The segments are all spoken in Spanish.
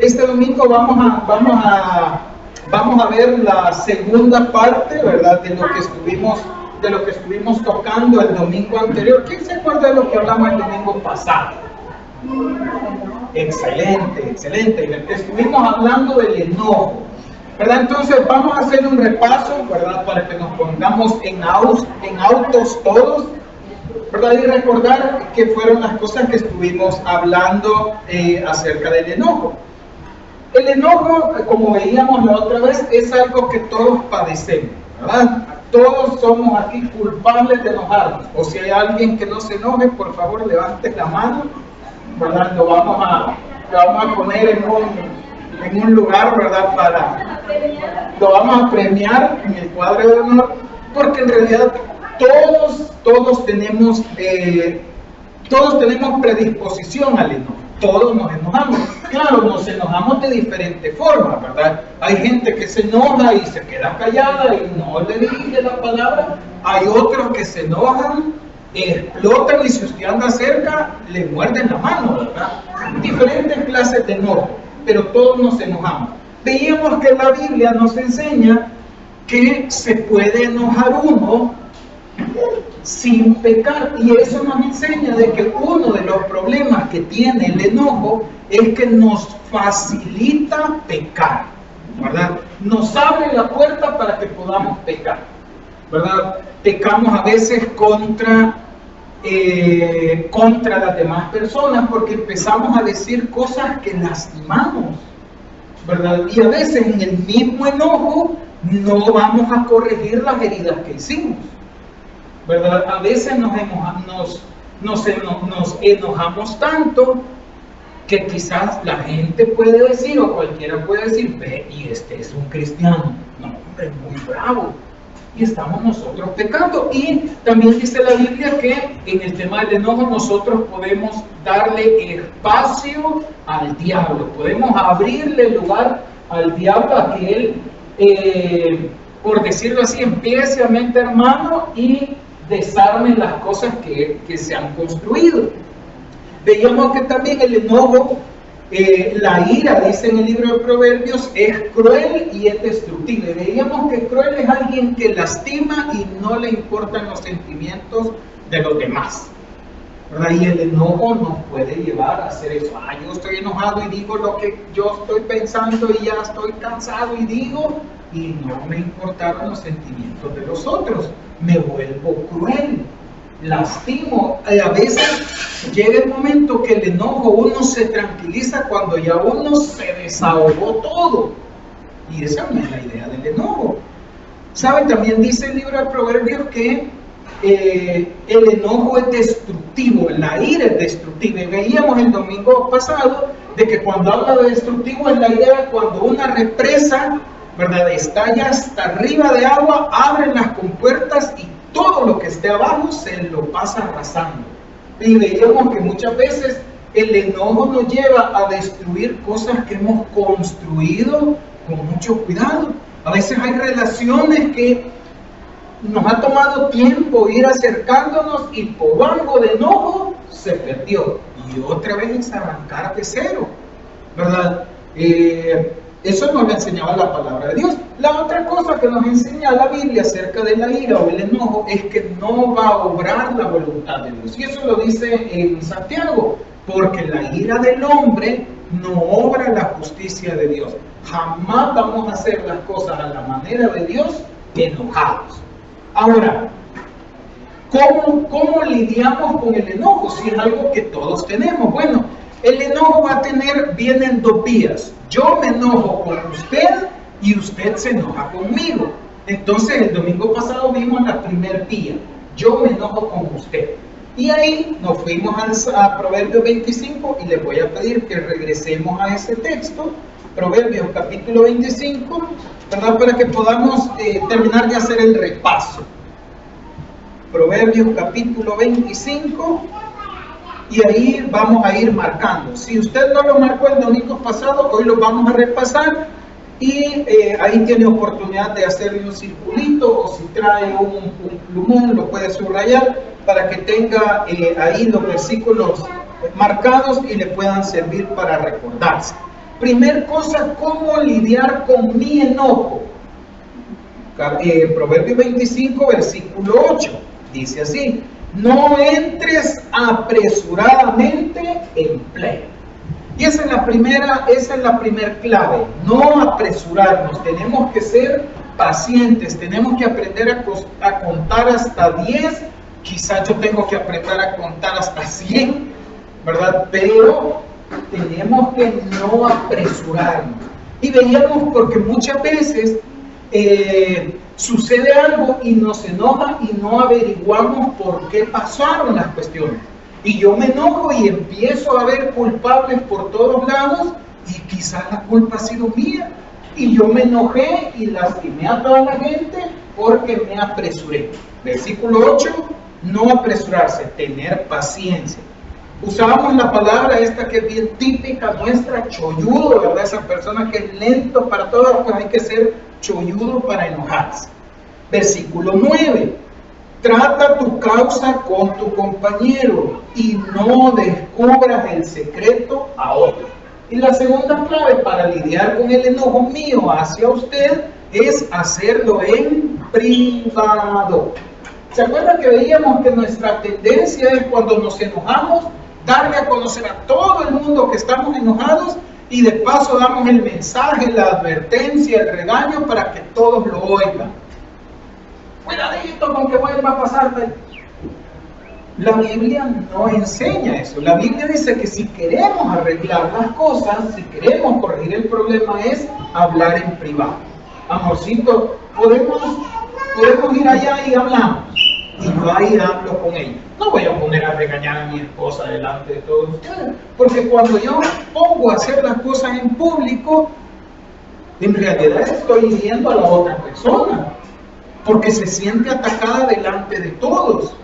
Este domingo vamos a ver la segunda parte, ¿verdad? De lo que estuvimos tocando el domingo anterior. ¿Quién se acuerda de lo que hablamos el domingo pasado? Excelente, excelente. Estuvimos hablando del enojo, ¿verdad? Entonces vamos a hacer un repaso, ¿verdad? Para que nos pongamos en autos todos, ¿verdad? Y recordar que fueron las cosas que estuvimos hablando acerca del enojo. El enojo, como veíamos la otra vez, es algo que todos padecemos, ¿verdad? Todos somos aquí culpables de enojarnos. O si hay alguien que no se enoje, por favor levante la mano, ¿verdad? Lo vamos a poner en un lugar, ¿verdad? Lo vamos a premiar en el cuadro de honor, porque en realidad todos tenemos predisposición al enojo. Todos nos enojamos. Claro, nos enojamos de diferentes formas, ¿verdad? Hay gente que se enoja y se queda callada y no le dirige la palabra. Hay otros que se enojan, explotan y si usted anda cerca, le muerden la mano, ¿verdad? Diferentes clases de enojo, pero todos nos enojamos. Veíamos que la Biblia nos enseña que se puede enojar uno sin pecar, y eso nos enseña de que uno de los problemas que tiene el enojo es que nos facilita pecar, ¿verdad? Nos abre la puerta para que podamos pecar, ¿verdad? Pecamos a veces contra las demás personas porque empezamos a decir cosas que lastimamos, ¿verdad? Y a veces en el mismo enojo no vamos a corregir las heridas que hicimos, ¿verdad? A veces nos enojamos tanto que quizás la gente puede decir, o cualquiera puede decir, ve, y este es un cristiano, no, hombre, es muy bravo, y estamos nosotros pecando. Y también dice la Biblia que en el tema del enojo nosotros podemos darle espacio al diablo, podemos abrirle lugar al diablo a que él, por decirlo así, empiece a meter mano y desarmen las cosas que se han construido. Veíamos que también el enojo, la ira, dice en el libro de Proverbios, es cruel y es destructible. Veíamos que cruel es alguien que lastima y no le importan los sentimientos de los demás, ¿verdad? Y el enojo nos puede llevar a hacer eso. Yo estoy enojado y digo lo que yo estoy pensando y ya estoy cansado y digo, y no me importaron los sentimientos de los otros. Me vuelvo cruel, lastimo. A veces llega el momento que el enojo, uno se tranquiliza cuando ya uno se desahogó todo. Y esa no es la idea del enojo. ¿Saben? También dice el libro de Proverbios que el enojo es destructivo, la ira es destructiva. Y veíamos el domingo pasado de que cuando habla de destructivo es la idea cuando una represa, ¿verdad?, estalla hasta arriba de agua, abren las compuertas y todo lo que esté abajo se lo pasa arrasando. Y veíamos que muchas veces el enojo nos lleva a destruir cosas que hemos construido con mucho cuidado. A veces hay relaciones que nos ha tomado tiempo ir acercándonos y por algo de enojo se perdió. Y otra vez es arrancar de cero, ¿verdad? Eso nos lo enseñaba la palabra de Dios. La otra cosa que nos enseña la Biblia acerca de la ira o el enojo es que no va a obrar la voluntad de Dios. Y eso lo dice en Santiago, porque la ira del hombre no obra la justicia de Dios. Jamás vamos a hacer las cosas a la manera de Dios enojados. Ahora, ¿cómo lidiamos con el enojo? Si es algo que todos tenemos. Bueno, el enojo vienen dos vías. Yo me enojo con usted y usted se enoja conmigo. Entonces el domingo pasado vimos la primer vía. Yo me enojo con usted. Y ahí nos fuimos a Proverbios 25 y les voy a pedir que regresemos a ese texto. Proverbios capítulo 25, ¿verdad? Para que podamos terminar de hacer el repaso. Proverbios capítulo 25. Y ahí vamos a ir marcando. Si usted no lo marcó el domingo pasado, hoy lo vamos a repasar. Y ahí tiene oportunidad de hacerle un circulito, o si trae un plumón, lo puede subrayar para que tenga ahí los versículos marcados y le puedan servir para recordarse. Primer cosa, ¿cómo lidiar con mi enojo? Proverbio 25, versículo 8, dice así: no entres apresuradamente en pleito. Y esa es la primera clave, no apresurarnos. Tenemos que ser pacientes, tenemos que aprender a contar hasta 10, quizás yo tengo que aprender a contar hasta 100, ¿verdad? Pero tenemos que no apresurarnos. Y veíamos, porque muchas veces sucede algo y nos enoja y no averiguamos por qué pasaron las cuestiones. Y yo me enojo y empiezo a ver culpables por todos lados y quizás la culpa ha sido mía. Y yo me enojé y lastimé a toda la gente porque me apresuré. Versículo 8, no apresurarse, tener paciencia. Usábamos la palabra esta que es bien típica nuestra, cholludo, ¿verdad? Esa persona que es lento para todo, pues hay que ser cholludo para enojarse. Versículo 9. Trata tu causa con tu compañero y no descubras el secreto a otro. Y la segunda clave para lidiar con el enojo mío hacia usted es hacerlo en privado. ¿Se acuerdan que veíamos que nuestra tendencia es, cuando nos enojamos, darle a conocer a todo el mundo que estamos enojados y de paso damos el mensaje, la advertencia, el regaño para que todos lo oigan? Cuidadito con que vuelva a pasar. La Biblia no enseña eso. La Biblia dice que si queremos arreglar las cosas, si queremos corregir el problema, es hablar en privado. Amorcito, podemos ir allá y hablamos. Y yo ahí hablo con ella. No voy a poner a regañar a mi esposa delante de todos ustedes, porque cuando yo pongo a hacer las cosas en público, en realidad estoy hiriendo a la otra persona, porque se siente atacada delante de todos.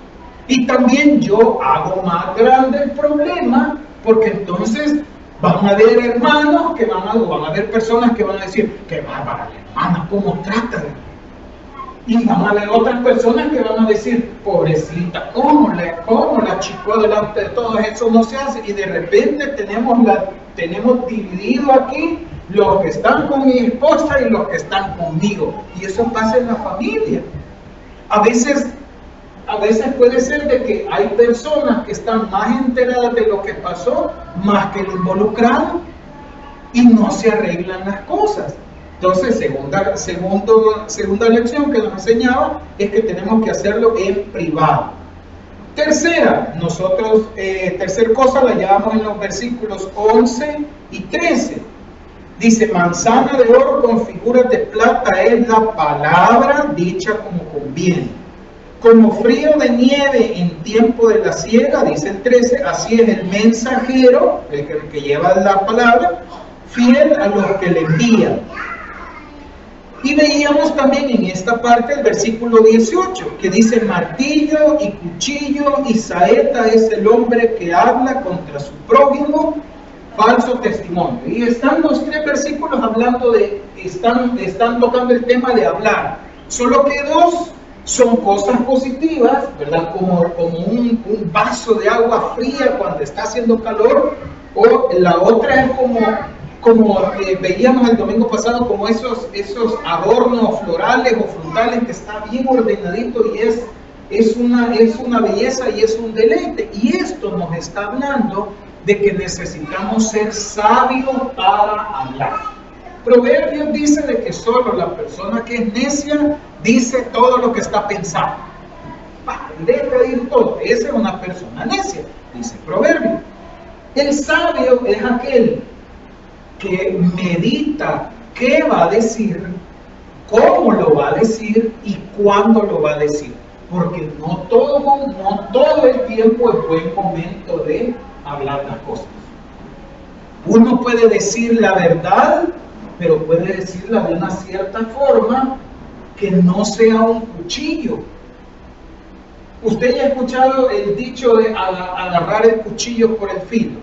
Y también yo hago más grande el problema, porque entonces van a haber hermanos que van a haber personas que van a decir: qué bárbara la hermana, cómo trata. Y van a haber otras personas que van a decir: pobrecita, cómo la chicó delante de todos. Eso no se hace. Y de repente tenemos dividido aquí los que están con mi esposa y los que están conmigo. Y eso pasa en la familia. A veces puede ser de que hay personas que están más enteradas de lo que pasó, más que el involucrado, y no se arreglan las cosas. Entonces, segunda lección que nos enseñaba es que tenemos que hacerlo en privado. Tercer cosa la llevamos en los versículos 11 y 13. Dice: manzana de oro con figuras de plata es la palabra dicha como conviene. Como frío de nieve en tiempo de la siega, dice el 13, así es el mensajero, el que lleva la palabra, fiel a los que le envían. Y veíamos también en esta parte el versículo 18, que dice: martillo y cuchillo y saeta es el hombre que habla contra su prójimo, falso testimonio. Y están los tres versículos hablando están tocando el tema de hablar. Solo que dos son cosas positivas, ¿verdad? Como un vaso de agua fría cuando está haciendo calor, o la otra es como veíamos el domingo pasado, como esos adornos florales o frutales que está bien ordenadito y es una belleza y es un deleite. Y esto nos está hablando de que necesitamos ser sabios para hablar. Proverbios dice de que solo la persona que es necia dice todo lo que está pensando. Deja ir todo. Esa es una persona necia, dice Proverbio. El sabio es aquel que medita qué va a decir, cómo lo va a decir y cuándo lo va a decir. Porque no todo el tiempo es buen momento de hablar las cosas. Uno puede decir la verdad, pero puede decirla de una cierta forma que no sea un cuchillo. ¿Usted ya ha escuchado el dicho de agarrar el cuchillo por el filo?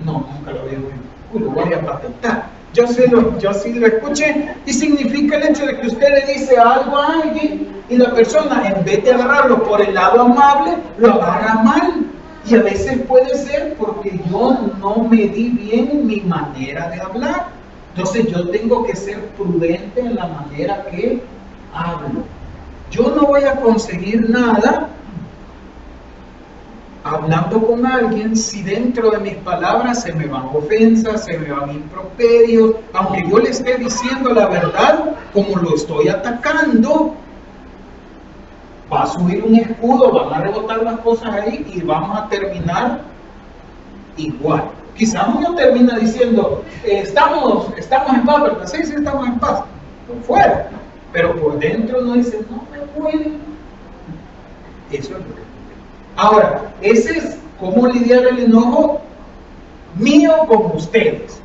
No, nunca lo había oído. Lo voy a patentar. Yo sí lo escuché, y significa el hecho de que usted le dice algo a alguien y la persona, en vez de agarrarlo por el lado amable, lo agarra mal. Y a veces puede ser porque yo no medí bien mi manera de hablar. Entonces yo tengo que ser prudente en la manera que hablo. Yo no voy a conseguir nada hablando con alguien si dentro de mis palabras se me van ofensas, se me van improperios, aunque yo le esté diciendo la verdad, como lo estoy atacando, va a subir un escudo, van a rebotar las cosas ahí y vamos a terminar igual. Quizás uno termina diciendo, estamos en paz, ¿verdad? Sí, estamos en paz, por fuera, pero por dentro uno dice, no me puede. Eso es lo que. Ahora, ese es cómo lidiar el enojo mío con ustedes.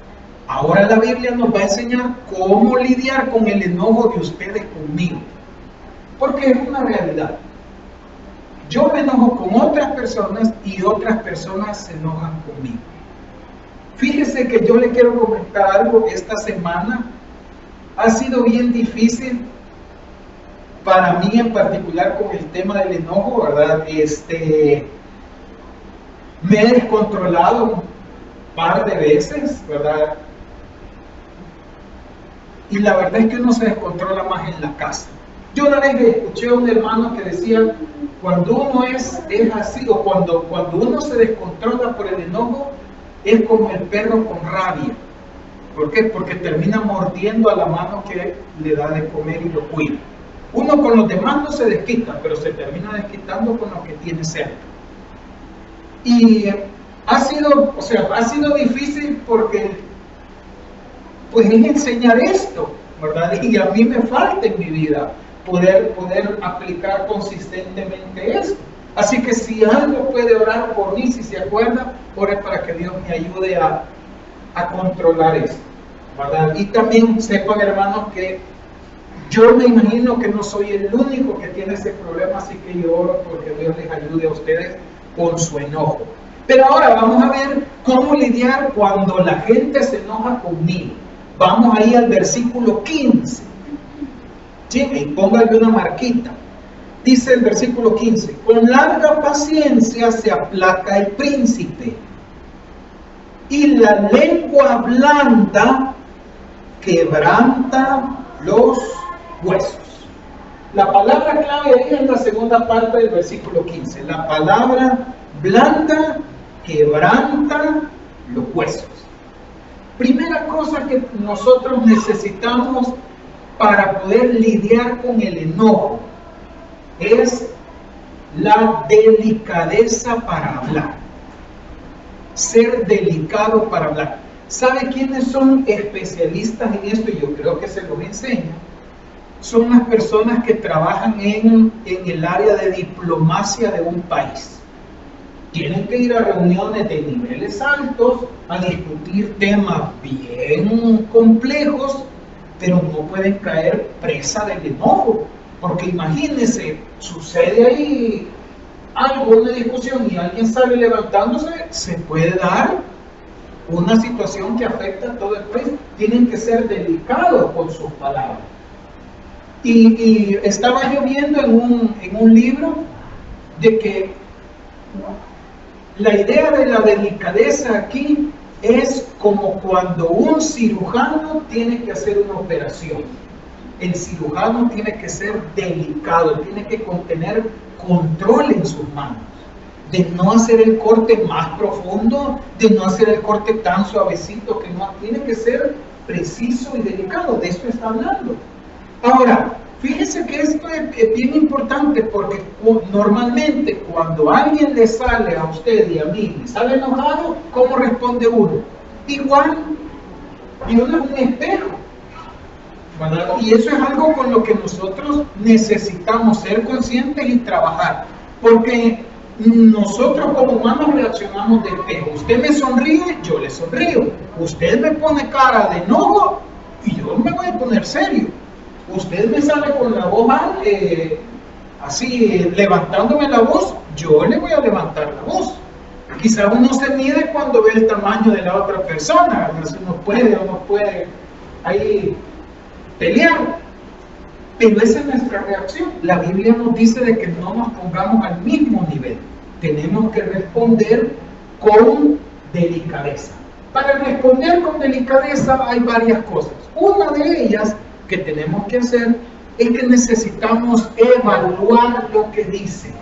Ahora la Biblia nos va a enseñar cómo lidiar con el enojo de ustedes conmigo. Porque es una realidad. Yo me enojo con otras personas y otras personas se enojan conmigo. Fíjese que yo le quiero comentar algo. Esta semana ha sido bien difícil para mí en particular con el tema del enojo, ¿verdad? Me he descontrolado un par de veces, ¿verdad? Y la verdad es que uno se descontrola más en la casa. Yo una vez escuché a un hermano que decía, cuando uno es así, o cuando uno se descontrola por el enojo, es como el perro con rabia. ¿Por qué? Porque termina mordiendo a la mano que le da de comer y lo cuida. Uno con los demás no se desquita, pero se termina desquitando con lo que tiene cerca. Y ha sido difícil porque pues es enseñar esto, ¿verdad? Y a mí me falta en mi vida poder aplicar consistentemente esto. Así que si algo puede orar por mí, si se acuerda, ore para que Dios me ayude a controlar esto, ¿verdad? Y también sepan, hermanos, que yo me imagino que no soy el único que tiene ese problema, así que yo oro porque Dios les ayude a ustedes con su enojo. Pero ahora vamos a ver cómo lidiar cuando la gente se enoja conmigo. Vamos ahí al versículo 15. ¿Sí? Y póngale una marquita. Dice el versículo 15, con larga paciencia se aplaca el príncipe, y la lengua blanda quebranta los huesos. La palabra clave ahí es la segunda parte del versículo 15. La palabra blanda quebranta los huesos. Primera cosa que nosotros necesitamos para poder lidiar con el enojo es la delicadeza para hablar. Ser delicado para hablar. ¿Sabe quiénes son especialistas en esto? Y yo creo que se los enseño. Son las personas que trabajan en el área de diplomacia de un país. Tienen que ir a reuniones de niveles altos a discutir temas bien complejos, pero no pueden caer presa del enojo. Porque imagínense, sucede ahí algo, una discusión y alguien sale levantándose, se puede dar una situación que afecta a todo el país. Tienen que ser delicados con sus palabras. Y estaba yo viendo en un libro de que la idea de la delicadeza aquí es como cuando un cirujano tiene que hacer una operación. El cirujano tiene que ser delicado, tiene que tener control en sus manos, de no hacer el corte más profundo, de no hacer el corte tan suavecito, que no, tiene que ser preciso y delicado. De esto está hablando. Ahora, fíjese que esto es bien importante, porque normalmente cuando alguien le sale a usted y a mí, le sale enojado, ¿cómo responde uno? Igual, y uno es un espejo, ¿verdad? Y eso es algo con lo que nosotros necesitamos ser conscientes y trabajar, porque nosotros como humanos reaccionamos de espejo. Usted me sonríe, yo le sonrío. Usted me pone cara de enojo y yo me voy a poner serio. Usted me sale con la voz así, levantándome la voz, yo le voy a levantar la voz. Quizá uno se mide cuando ve el tamaño de la otra persona, si uno puede o no puede ahí pelear. Pero esa es nuestra reacción. La Biblia nos dice de que no nos pongamos al mismo nivel. tenemos que responder con delicadeza. Para responder con delicadeza hay varias cosas. Una de ellas que tenemos que hacer es que necesitamos evaluar lo que dicen,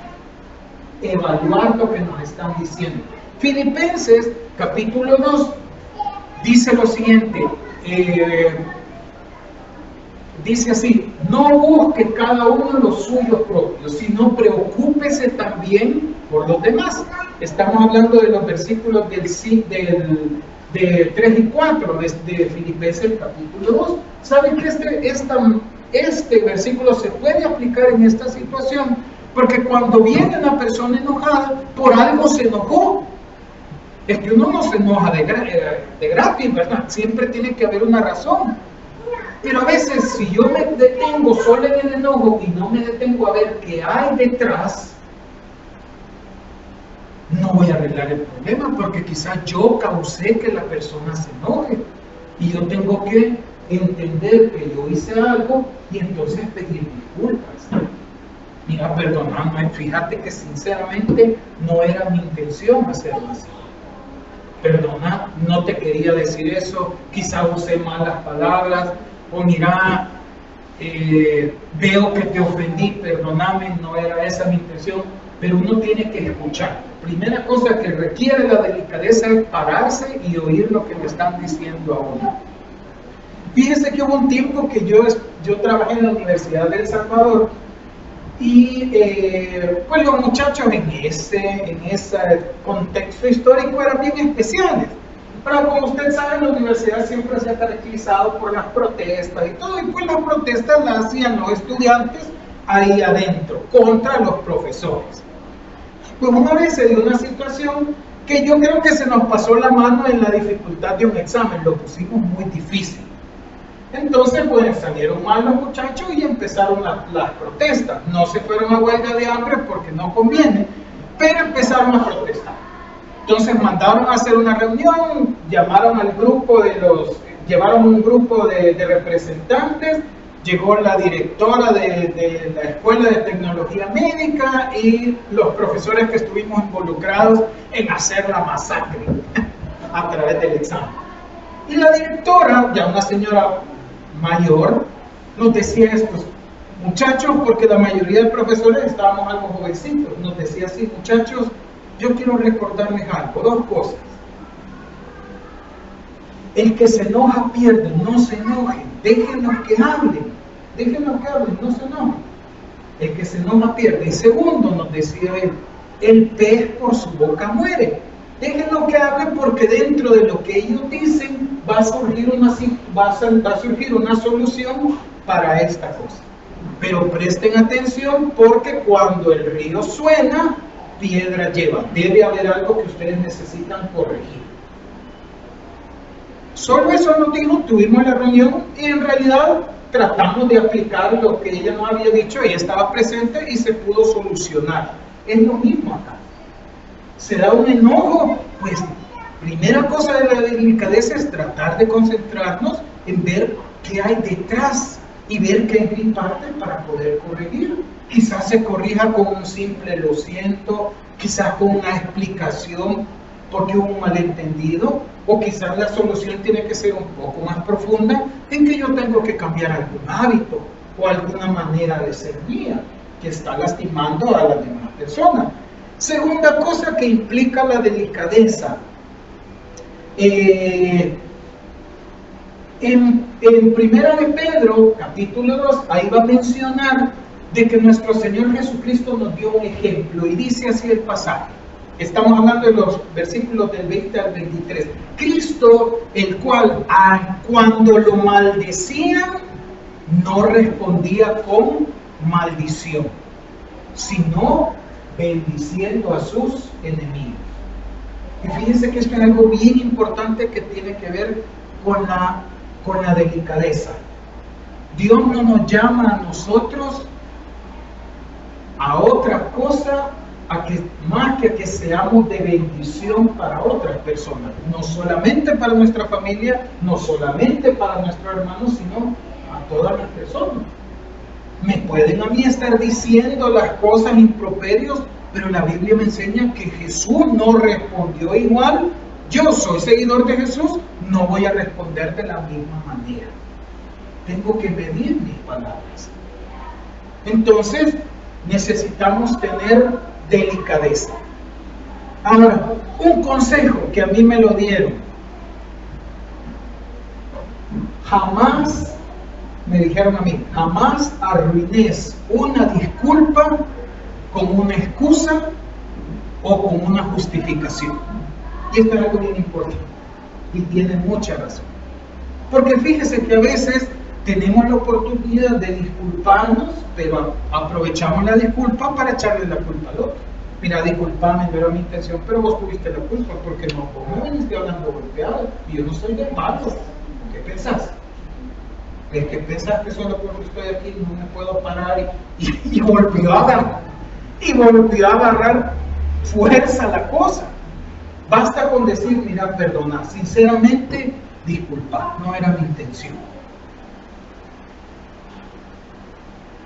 evaluar lo que nos están diciendo. Filipenses capítulo 2 dice lo siguiente, dice así: no busque cada uno los suyos propios, sino preocúpese también por los demás. Estamos hablando de los versículos de 3 y 4 de Filipenses capítulo 2. ¿Saben que este versículo se puede aplicar en esta situación? Porque cuando viene una persona enojada, por algo se enojó. Es que uno no se enoja de gratis, ¿verdad? Siempre tiene que haber una razón. Pero a veces, si yo me detengo solo en el enojo y no me detengo a ver qué hay detrás, no voy a arreglar el problema, porque quizás yo causé que la persona se enoje. Y yo tengo que entender que yo hice algo y entonces pedir disculpas. Mira, perdóname, fíjate que sinceramente no era mi intención hacerlo así. Perdona, no te quería decir eso, quizá usé malas palabras, o mira, veo que te ofendí, perdóname, no era esa mi intención, pero uno tiene que escuchar. Primera cosa que requiere la delicadeza es pararse y oír lo que le están diciendo a uno. Fíjese que hubo un tiempo que yo trabajé en la Universidad de El Salvador y pues los muchachos en ese contexto histórico eran bien especiales. Pero como usted sabe, la universidad siempre se ha caracterizado por las protestas y todo, y pues las protestas las hacían los estudiantes ahí adentro, contra los profesores. Pues una vez se dio una situación que yo creo que se nos pasó la mano en la dificultad de un examen, lo pusimos muy difícil. Entonces, pues salieron mal los muchachos y empezaron las protestas. No se fueron a huelga de hambre porque no conviene, pero empezaron a protestar. Entonces mandaron a hacer una reunión, llamaron al grupo llevaron un grupo de representantes, llegó la directora de la Escuela de Tecnología Médica y los profesores que estuvimos involucrados en hacer la masacre a través del examen. Y la directora, ya una señora mayor, nos decía esto: muchachos, porque la mayoría de profesores estábamos algo jovencitos, nos decía así: muchachos, yo quiero recordarles algo, dos cosas. El que se enoja pierde, no se enojen, déjenlos que hablen, no se enojen. El que se enoja pierde. Y segundo, nos decía él, el pez por su boca muere. Déjenlo que hablen, porque dentro de lo que ellos dicen va a surgir una solución para esta cosa. Pero presten atención, porque cuando el río suena, piedra lleva. Debe haber algo que ustedes necesitan corregir. Solo eso nos dijo, tuvimos la reunión y en realidad tratamos de aplicar lo que ella nos había dicho. Ella estaba presente y se pudo solucionar. Es lo mismo acá. Se da un enojo, pues primera cosa de la delicadeza es tratar de concentrarnos en ver qué hay detrás y ver qué es mi parte para poder corregir. Quizás se corrija con un simple lo siento, quizás con una explicación porque hubo un malentendido, o quizás la solución tiene que ser un poco más profunda en que yo tengo que cambiar algún hábito o alguna manera de ser mía que está lastimando a las demás personas. Segunda cosa que implica la delicadeza. En Primera de Pedro, capítulo 2, ahí va a mencionar de que nuestro Señor Jesucristo nos dio un ejemplo y dice así el pasaje. Estamos hablando de los versículos del 20 al 23. Cristo, el cual cuando lo maldecían, no respondía con maldición, sino bendiciendo a sus enemigos. Y fíjense que esto es algo bien importante que tiene que ver con la delicadeza. Dios no nos llama a nosotros a otra cosa más que a que seamos de bendición para otras personas, no solamente para nuestra familia, no solamente para nuestros hermanos, sino a todas las personas. Me pueden a mí estar diciendo las cosas improperios pero la Biblia me enseña que Jesús no respondió igual. Yo soy seguidor de Jesús, no voy a responder de la misma manera. Tengo que medir mis palabras. Entonces, necesitamos tener delicadeza. Ahora, un consejo que a mí me lo dieron. Jamás, me dijeron a mí, jamás arruines una disculpa con una excusa o con una justificación. Y esto es algo bien importante y tiene mucha razón. Porque fíjese que a veces tenemos la oportunidad de disculparnos, pero aprovechamos la disculpa para echarle la culpa al otro. Mira, disculpame, no era mi intención, pero vos tuviste la culpa porque no, vos me viniste hablando golpeado y yo no soy de malos. ¿Qué pensás? Es que pensás que solo porque estoy aquí no me puedo parar y volvió a agarrar. Y volvió a agarrar fuerza la cosa. Basta con decir, mira, perdona, sinceramente, disculpa, no era mi intención.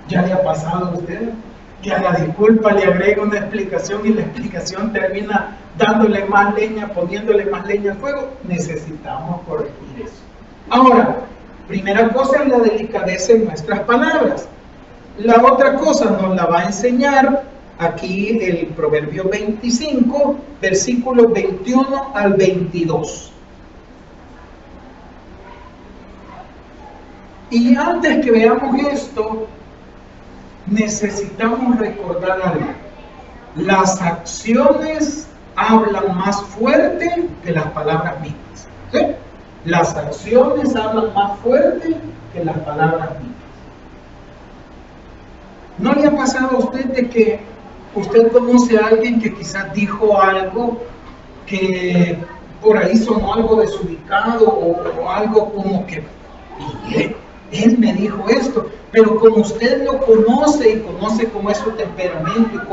¿Ya le ha pasado a usted? Que a la disculpa le agrega una explicación y la explicación termina dándole más leña, poniéndole más leña al fuego. Necesitamos corregir eso. Ahora, primera cosa es la delicadeza en nuestras palabras. La otra cosa nos la va a enseñar aquí el Proverbio 25, versículos 21 al 22. Y antes que veamos esto, necesitamos recordar algo. Las acciones hablan más fuerte que las palabras mismas. ¿Sí? Las acciones hablan más fuerte que las palabras mismas. ¿No le ha pasado a usted de que usted conoce a alguien que quizás dijo algo que por ahí sonó algo desubicado o algo como que, y él me dijo esto, pero como usted lo conoce y conoce cómo es su temperamento y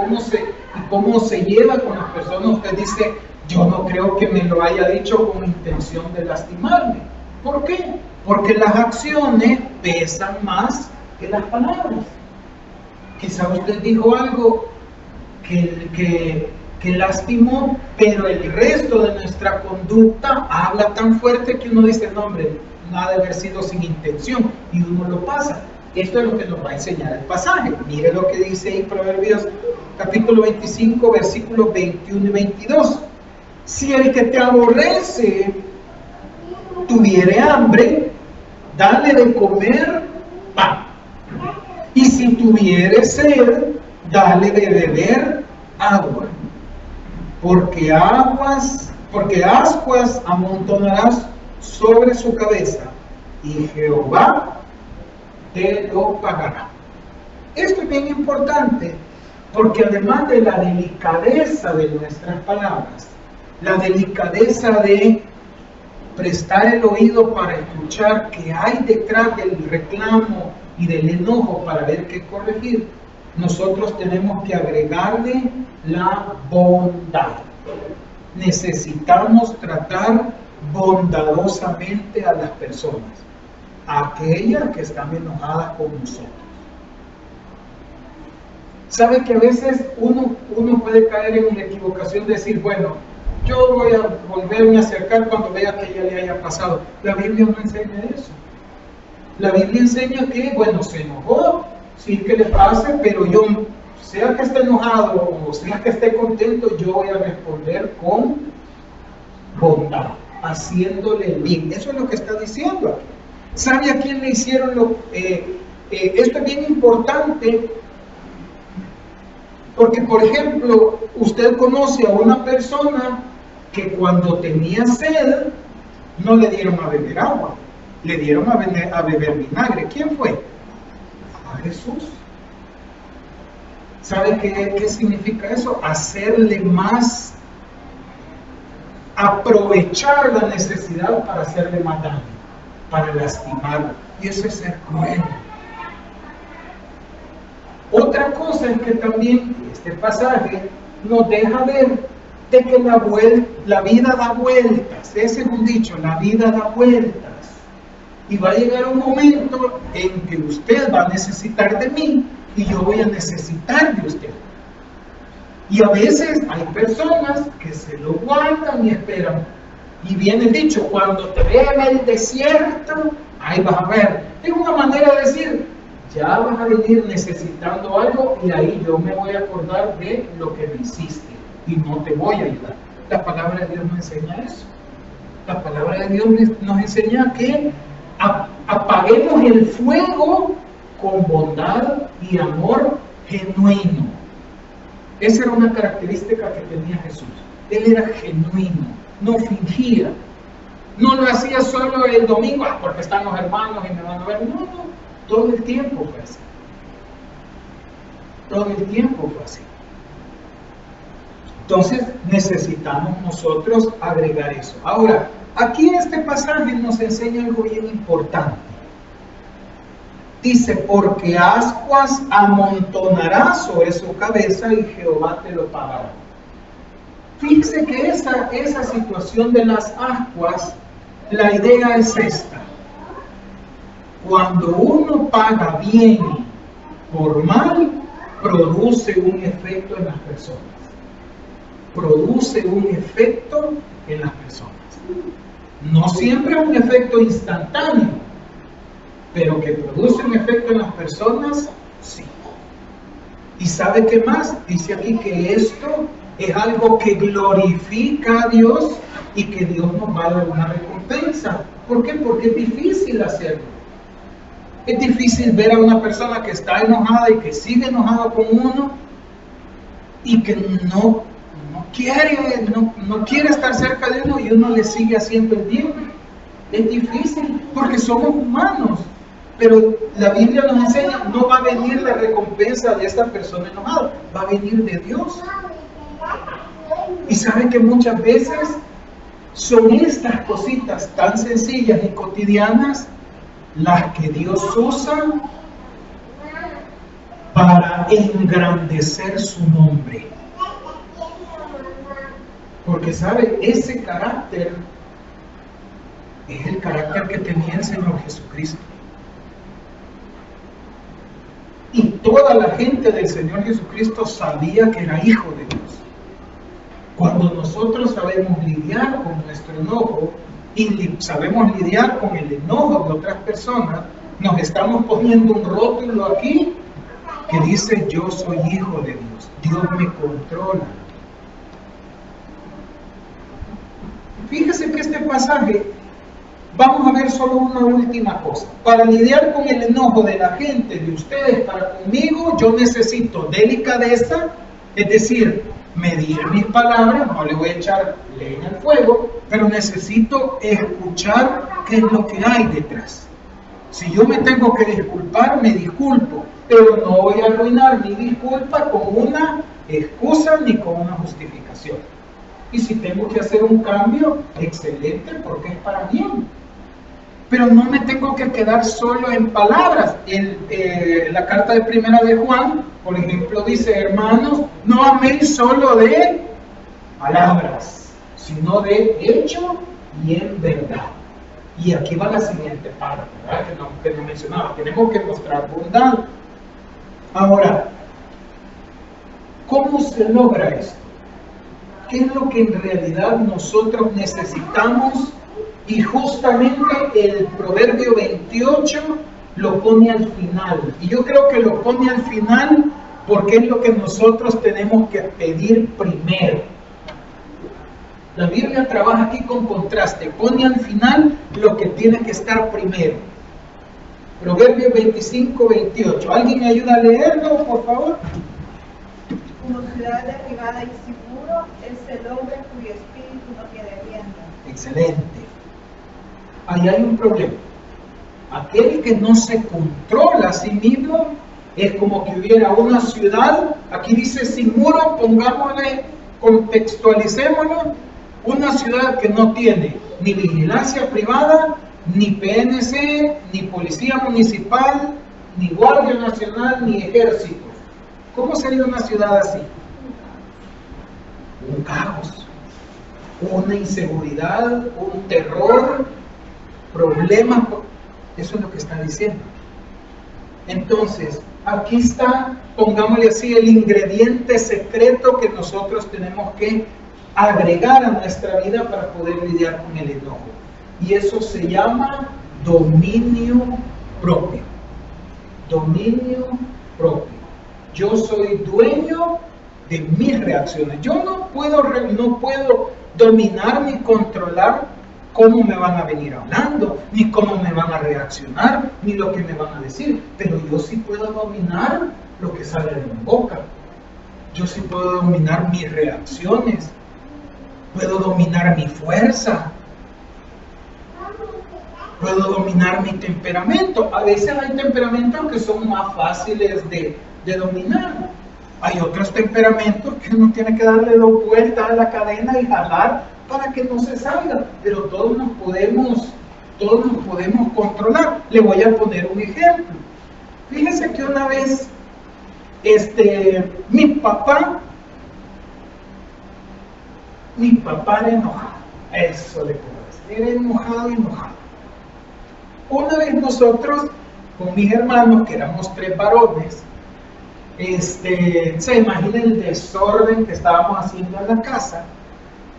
cómo se lleva con las personas, usted dice, yo no creo que me lo haya dicho con intención de lastimarme? ¿Por qué? Porque las acciones pesan más que las palabras. Quizá usted dijo algo que lastimó, pero el resto de nuestra conducta habla tan fuerte que uno dice, no hombre, nada de haber sido sin intención, y uno lo pasa. Esto es lo que nos va a enseñar el pasaje. Mire lo que dice ahí Proverbios capítulo 25, versículos 21 y 22. Si el que te aborrece tuviere hambre, dale de comer pan. Y si tuviere sed, dale de beber agua. Porque ascuas amontonarás sobre su cabeza, y Jehová te lo pagará. Esto es bien importante, porque además de la delicadeza de nuestras palabras, la delicadeza de prestar el oído para escuchar qué hay detrás del reclamo y del enojo para ver qué corregir, nosotros tenemos que agregarle la bondad. Necesitamos tratar bondadosamente a las personas, a aquellas que están enojadas con nosotros. ¿Sabe que a veces uno puede caer en la equivocación de decir, bueno, yo voy a volverme a acercar cuando vea que ya le haya pasado? La Biblia no enseña eso. La Biblia enseña que, bueno, se enojó, sí que le pase, pero yo, sea que esté enojado o sea que esté contento, yo voy a responder con bondad, haciéndole el bien. Eso es lo que está diciendo aquí. ¿Sabe a quién le hicieron esto es bien importante? Porque, por ejemplo, usted conoce a una persona que cuando tenía sed no le dieron a beber agua, le dieron a beber vinagre. ¿Quién fue? A Jesús. ¿Sabe qué significa eso? Hacerle más, aprovechar la necesidad para hacerle más daño, para lastimarlo. Y eso es ser cruel. Otra cosa es que también este pasaje nos deja ver de que la vida da vueltas. Ese es un dicho, la vida da vueltas. Y va a llegar un momento en que usted va a necesitar de mí y yo voy a necesitar de usted. Y a veces hay personas que se lo guardan y esperan. Y viene el dicho, cuando te vean en el desierto, ahí vas a ver. Es una manera de decir, ya vas a venir necesitando algo y ahí yo me voy a acordar de lo que me hiciste y no te voy a ayudar. La palabra de Dios nos enseña eso. La palabra de Dios nos enseña que apaguemos el fuego con bondad y amor genuino. Esa era una característica que tenía Jesús. Él era genuino, no fingía. No lo hacía solo el domingo, porque están los hermanos y me van a ver. No, todo el tiempo fue así. Todo el tiempo fue así. Entonces necesitamos nosotros agregar eso. Ahora, aquí en este pasaje nos enseña algo bien importante. Dice, porque ascuas amontonarás sobre su cabeza y Jehová te lo pagará. Fíjese que esa situación de las ascuas, la idea es esta. Cuando uno paga bien por mal, produce un efecto en las personas. Produce un efecto en las personas. No siempre un efecto instantáneo, pero que produce un efecto en las personas, sí. ¿Y sabe qué más? Dice aquí que esto es algo que glorifica a Dios y que Dios nos va a dar una recompensa. ¿Por qué? Porque es difícil hacerlo. Es difícil ver a una persona que está enojada y que sigue enojada con uno y que no quiere estar cerca de uno y uno le sigue haciendo el bien. Es difícil porque somos humanos. Pero la Biblia nos enseña, no va a venir la recompensa de esta persona enojada, va a venir de Dios. Y saben que muchas veces son estas cositas tan sencillas y cotidianas las que Dios usa para engrandecer su nombre. Porque sabe, ese carácter es el carácter que tenía el Señor Jesucristo. Y toda la gente del Señor Jesucristo sabía que era hijo de Dios. Cuando nosotros sabemos lidiar con nuestro enojo y sabemos lidiar con el enojo de otras personas, nos estamos poniendo un rótulo aquí que dice: yo soy hijo de Dios, Dios me controla. Fíjese que este pasaje, vamos a ver solo una última cosa. Para lidiar con el enojo de la gente, de ustedes para conmigo, yo necesito delicadeza, es decir, medir mis palabras, no le voy a echar leña al fuego, pero necesito escuchar qué es lo que hay detrás. Si yo me tengo que disculpar, me disculpo, pero no voy a arruinar mi disculpa con una excusa ni con una justificación. Y si tengo que hacer un cambio, excelente, porque es para bien. Pero no me tengo que quedar solo en palabras. La carta de primera de Juan, por ejemplo, dice: hermanos, no améis solo de palabras, sino de hecho y en verdad. Y aquí va la siguiente parte, ¿verdad? Que no mencionaba. Tenemos que mostrar bondad. Ahora, ¿cómo se logra esto? ¿Qué es lo que en realidad nosotros necesitamos? Y justamente el Proverbio 28 lo pone al final. Y yo creo que lo pone al final porque es lo que nosotros tenemos que pedir primero. La Biblia trabaja aquí con contraste. Pone al final lo que tiene que estar primero. Proverbio 25, 28. ¿Alguien me ayuda a leerlo, por favor? Como ciudad derribada y seguro es el hombre cuyo espíritu no tiene rienda. Excelente. Ahí hay un problema. Aquel que no se controla a sí mismo es como que hubiera una ciudad, aquí dice sin muro, pongámosle, contextualicémoslo, una ciudad que no tiene ni vigilancia privada, ni PNC, ni policía municipal, ni guardia nacional, ni ejército. ¿Cómo sería una ciudad así? Un caos, una inseguridad, un terror, problemas. Eso es lo que está diciendo. Entonces, aquí está, pongámosle así, el ingrediente secreto que nosotros tenemos que agregar a nuestra vida para poder lidiar con el enojo. Y eso se llama dominio propio. Dominio propio. Yo soy dueño de mis reacciones. Yo no puedo dominar ni controlar cómo me van a venir hablando, ni cómo me van a reaccionar, ni lo que me van a decir. Pero yo sí puedo dominar lo que sale de mi boca. Yo sí puedo dominar mis reacciones. Puedo dominar mi fuerza. Puedo dominar mi temperamento. A veces hay temperamentos que son más fáciles de dominar. Hay otros temperamentos que uno tiene que darle 2 vueltas a la cadena y jalar para que no se salga. Pero todos nos podemos controlar. Le voy a poner un ejemplo. Fíjense que una vez mi papá era enojado. Eso le puedo decir. Era enojado. Una vez nosotros, con mis hermanos, que éramos 3 varones, se imagina el desorden que estábamos haciendo en la casa,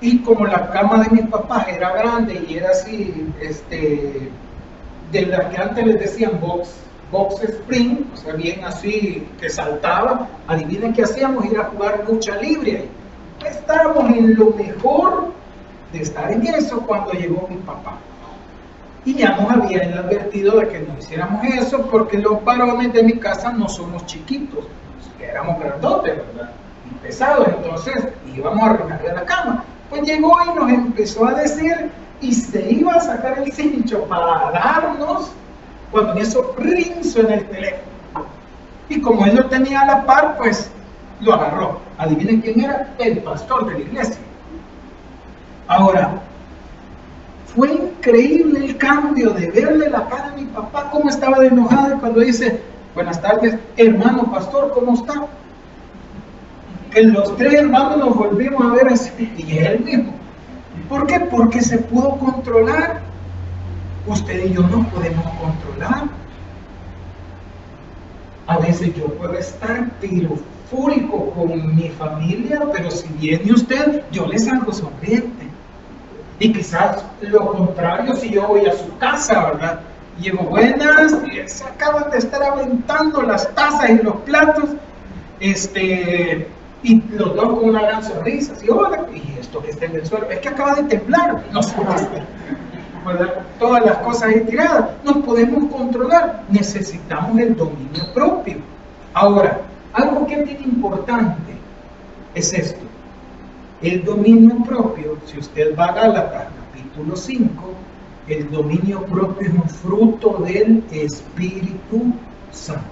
y como la cama de mis papás era grande y era así, de las que antes les decían box spring, o sea, bien así, que saltaba, adivinen qué hacíamos, ir a jugar lucha libre ahí. Estábamos en lo mejor de estar en eso cuando llegó mi papá. Y ya nos habían advertido de que no hiciéramos eso porque los varones de mi casa no somos chiquitos, éramos grandotes, ¿verdad? Y pesados, entonces íbamos a arruinarle a la cama. Pues llegó y nos empezó a decir, y se iba a sacar el cincho para darnos, cuando en eso ring suena el teléfono. Y como él lo tenía a la par, pues lo agarró. Adivinen quién era, el pastor de la iglesia. Ahora, fue increíble el cambio de verle la cara a mi papá, cómo estaba de enojado, cuando dice, buenas tardes, hermano pastor, ¿cómo está? Que los 3 hermanos nos volvimos a ver así, y él mismo. ¿Por qué? Porque se pudo controlar. Usted y yo no podemos controlar. A veces yo puedo estar pero fúrico con mi familia, pero si viene usted, yo le salgo sonriente. Y quizás lo contrario si yo voy a su casa, ¿verdad? Llego, buenas, y se acaban de estar aventando las tazas y los platos, y los dos con una gran sonrisa, así, hola, y esto que está en el suelo, es que acaba de temblar, no sé qué está, ¿verdad? Todas las cosas ahí tiradas, nos podemos controlar, necesitamos el dominio propio. Ahora, algo que es bien importante es esto. El dominio propio, si usted va a Gálatas capítulo 5, el dominio propio es un fruto del Espíritu Santo.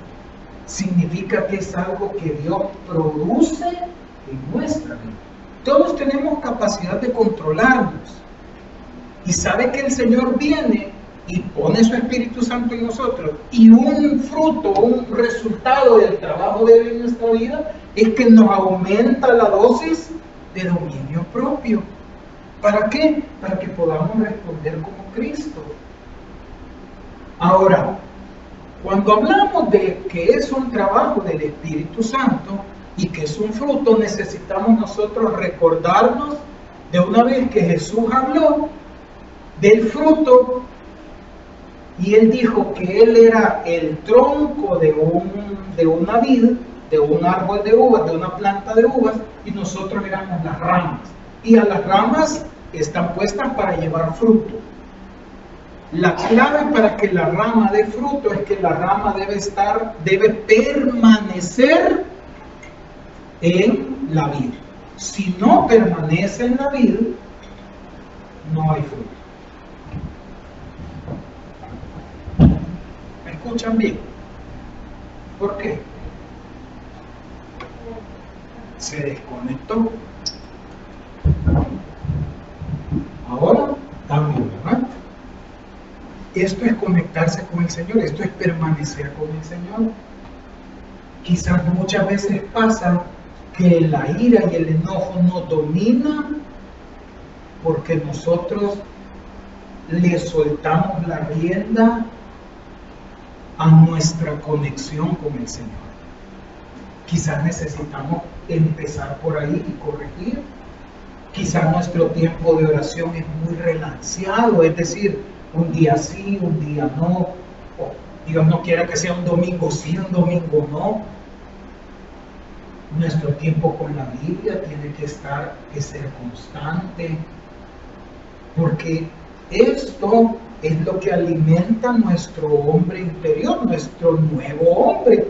Significa que es algo que Dios produce en nuestra vida. Todos tenemos capacidad de controlarnos. Y sabe que el Señor viene y pone su Espíritu Santo en nosotros. Y un fruto, un resultado del trabajo de Él en nuestra vida es que nos aumenta la dosis de dominio propio. ¿Para qué? Para que podamos responder como Cristo. Ahora, cuando hablamos de que es un trabajo del Espíritu Santo y que es un fruto, necesitamos nosotros recordarnos de una vez que Jesús habló del fruto y Él dijo que Él era el tronco de una vid, de un árbol de uvas, de una planta de uvas, y nosotros éramos las ramas. Y a las ramas están puestas para llevar fruto. La clave para que la rama dé fruto es que la rama debe permanecer en la vid. Si no permanece en la vid, no hay fruto. ¿Me escuchan bien? ¿Por qué? Se desconectó. Ahora cambio, ¿verdad? Esto es conectarse con el Señor, esto es permanecer con el Señor. Quizás muchas veces pasa que la ira y el enojo nos dominan porque nosotros le soltamos la rienda a nuestra conexión con el Señor. Quizás necesitamos empezar por ahí y corregir. Quizás nuestro tiempo de oración es muy relanceado, es decir, un día sí, un día no. O Dios no quiera que sea un domingo sí, un domingo no. Nuestro tiempo con la Biblia tiene que ser constante, porque esto es lo que alimenta nuestro hombre interior, nuestro nuevo hombre.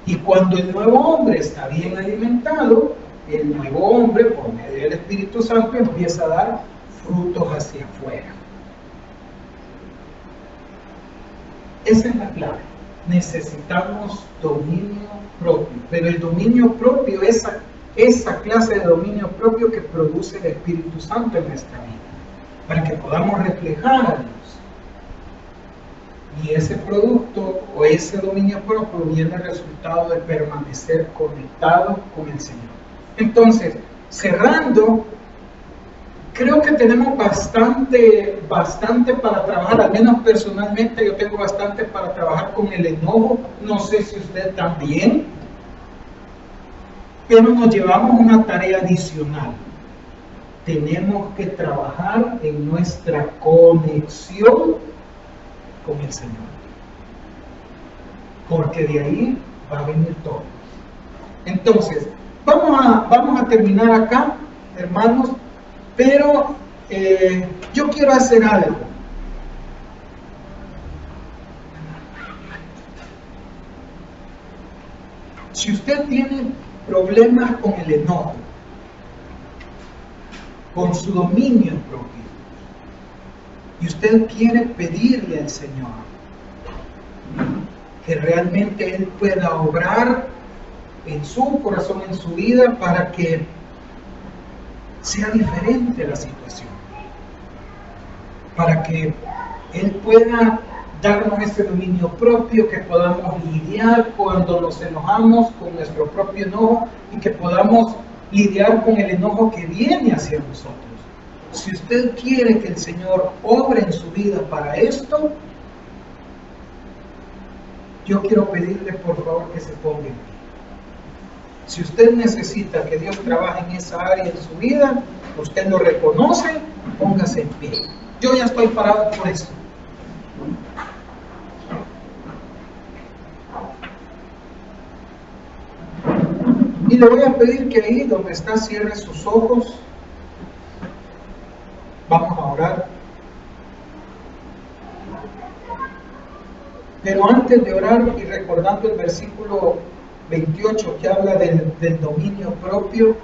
Y cuando el nuevo hombre está bien alimentado, el nuevo hombre, por medio del Espíritu Santo, empieza a dar frutos hacia afuera. Esa es la clave. Necesitamos dominio propio, pero el dominio propio, esa clase de dominio propio que produce el Espíritu Santo en nuestra vida, para que podamos reflejar a Dios. Y ese producto o ese dominio propio viene resultado de permanecer conectado con el Señor. Entonces, cerrando, creo que tenemos bastante para trabajar, al menos personalmente yo tengo bastante para trabajar con el enojo, no sé si usted también, pero nos llevamos una tarea adicional. Tenemos que trabajar en nuestra conexión con el Señor, porque de ahí va a venir todo. Entonces, vamos a terminar acá, hermanos, pero yo quiero hacer algo. Si usted tiene problemas con el enojo, con su dominio propio, y usted quiere pedirle al Señor que realmente Él pueda obrar en su corazón, en su vida, para que sea diferente la situación, para que Él pueda darnos ese dominio propio, que podamos lidiar cuando nos enojamos con nuestro propio enojo y que podamos lidiar con el enojo que viene hacia nosotros. Si usted quiere que el Señor obre en su vida para esto, yo quiero pedirle por favor que se ponga en pie. Si usted necesita que Dios trabaje en esa área en su vida, usted lo reconoce, póngase en pie. Yo ya estoy parado por eso. Y le voy a pedir que ahí donde está cierre sus ojos. Vamos a orar. Pero antes de orar y recordando el versículo 28 que habla del dominio propio,